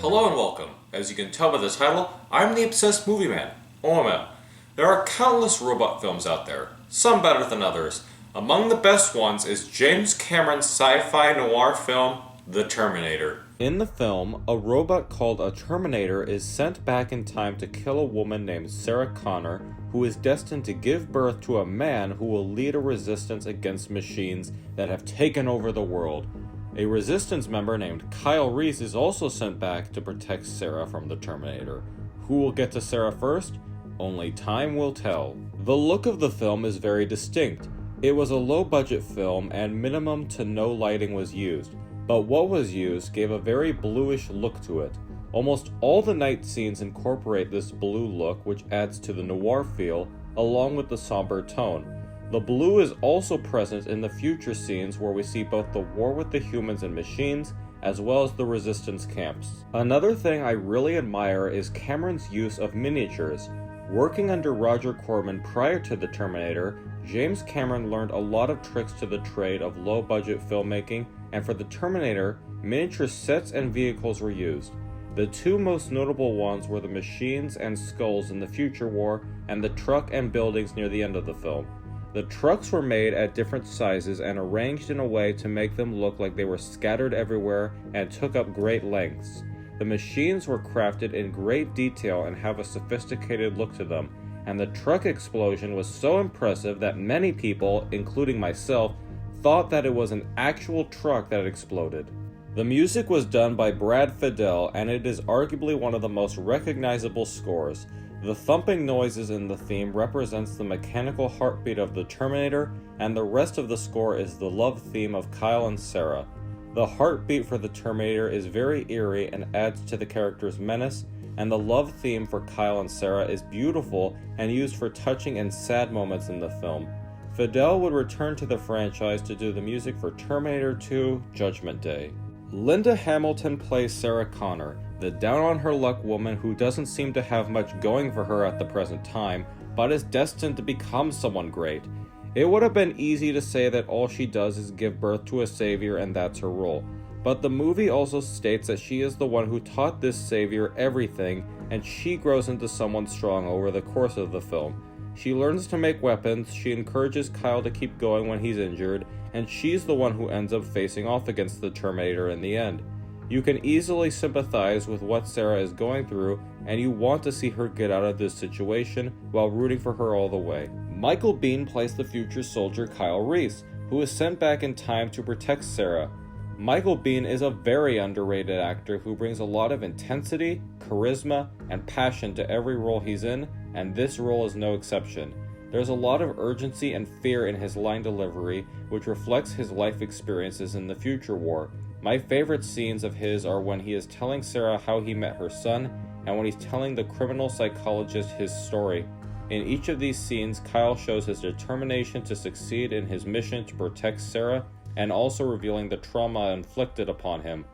Hello and welcome. As you can tell by the title, I'm the Obsessed Movie Man, O.M.M. There are countless robot films out there, some better than others. Among the best ones is James Cameron's sci-fi noir film, The Terminator. In the film, a robot called a Terminator is sent back in time to kill a woman named Sarah Connor, who is destined to give birth to a man who will lead a resistance against machines that have taken over the world. A resistance member named Kyle Reese is also sent back to protect Sarah from the Terminator. Who will get to Sarah first? Only time will tell. The look of the film is very distinct. It was a low-budget film and minimum to no lighting was used, but what was used gave a very bluish look to it. Almost all the night scenes incorporate this blue look, which adds to the noir feel, along with the somber tone. The blue is also present in the future scenes where we see both the war with the humans and machines, as well as the resistance camps. Another thing I really admire is Cameron's use of miniatures. Working under Roger Corman prior to The Terminator, James Cameron learned a lot of tricks to the trade of low-budget filmmaking, and for The Terminator, miniature sets and vehicles were used. The two most notable ones were the machines and skulls in the future war, and the truck and buildings near the end of the film. The trucks were made at different sizes and arranged in a way to make them look like they were scattered everywhere and took up great lengths. The machines were crafted in great detail and have a sophisticated look to them, and the truck explosion was so impressive that many people, including myself, thought that it was an actual truck that exploded. The music was done by Brad Fiedel, and it is arguably one of the most recognizable scores. The thumping noises in the theme represents the mechanical heartbeat of the Terminator, and the rest of the score is the love theme of Kyle and Sarah. The heartbeat for the Terminator is very eerie and adds to the character's menace, and the love theme for Kyle and Sarah is beautiful and used for touching and sad moments in the film. Fiedel would return to the franchise to do the music for Terminator 2: Judgment Day. Linda Hamilton plays Sarah Connor, the down-on-her-luck woman who doesn't seem to have much going for her at the present time, but is destined to become someone great. It would have been easy to say that all she does is give birth to a savior and that's her role, but the movie also states that she is the one who taught this savior everything, and she grows into someone strong over the course of the film. She learns to make weapons, she encourages Kyle to keep going when he's injured, and she's the one who ends up facing off against the Terminator in the end. You can easily sympathize with what Sarah is going through, and you want to see her get out of this situation while rooting for her all the way. Michael Biehn plays the future soldier Kyle Reese, who is sent back in time to protect Sarah. Michael Biehn is a very underrated actor who brings a lot of intensity, charisma, and passion to every role he's in, and this role is no exception. There's a lot of urgency and fear in his line delivery, which reflects his life experiences in the future war. My favorite scenes of his are when he is telling Sarah how he met her son, and when he's telling the criminal psychologist his story. In each of these scenes, Kyle shows his determination to succeed in his mission to protect Sarah, and also revealing the trauma inflicted upon him.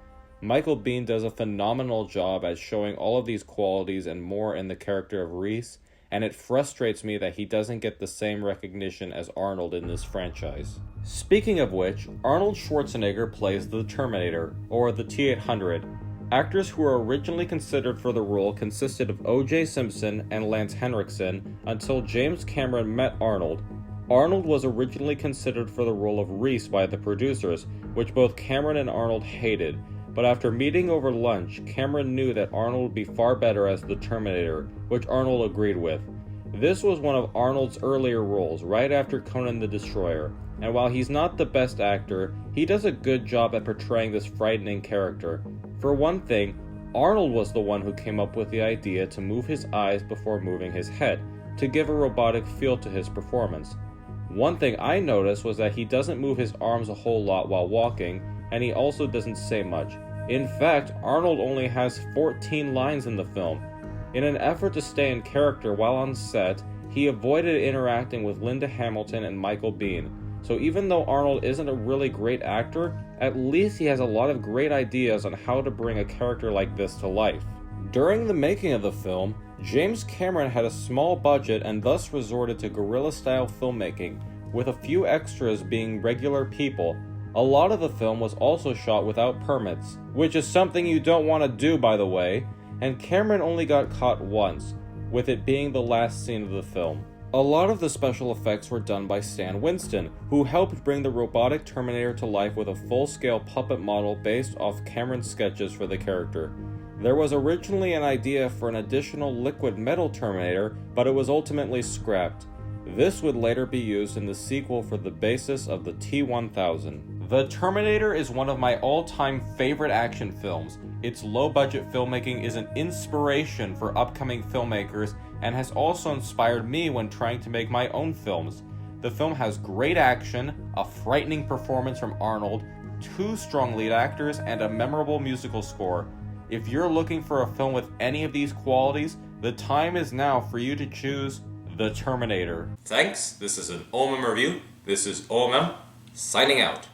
Michael Biehn does a phenomenal job at showing all of these qualities and more in the character of Reese, and it frustrates me that he doesn't get the same recognition as Arnold in this franchise. Speaking of which, Arnold Schwarzenegger plays the Terminator, or the T-800. Actors who were originally considered for the role consisted of O.J. Simpson and Lance Henriksen until James Cameron met Arnold. Arnold was originally considered for the role of Reese by the producers, which both Cameron and Arnold hated, but after meeting over lunch, Cameron knew that Arnold would be far better as the Terminator, which Arnold agreed with. This was one of Arnold's earlier roles, right after Conan the Destroyer, and while he's not the best actor, he does a good job at portraying this frightening character. For one thing, Arnold was the one who came up with the idea to move his eyes before moving his head, to give a robotic feel to his performance. One thing I noticed was that he doesn't move his arms a whole lot while walking, and he also doesn't say much. In fact, Arnold only has 14 lines in the film. In an effort to stay in character while on set, he avoided interacting with Linda Hamilton and Michael Biehn. So even though Arnold isn't a really great actor, at least he has a lot of great ideas on how to bring a character like this to life. During the making of the film, James Cameron had a small budget and thus resorted to guerrilla-style filmmaking, with a few extras being regular people. A lot of the film was also shot without permits, which is something you don't want to do, by the way, and Cameron only got caught once, with it being the last scene of the film. A lot of the special effects were done by Stan Winston, who helped bring the robotic Terminator to life with a full-scale puppet model based off Cameron's sketches for the character. There was originally an idea for an additional liquid metal Terminator, but it was ultimately scrapped. This would later be used in the sequel for the basis of the T-1000. The Terminator is one of my all-time favorite action films. Its low-budget filmmaking is an inspiration for upcoming filmmakers and has also inspired me when trying to make my own films. The film has great action, a frightening performance from Arnold, 2 strong lead actors, and a memorable musical score. If you're looking for a film with any of these qualities, the time is now for you to choose The Terminator. Thanks. This is an O.M.M review. This is O.M.M signing out.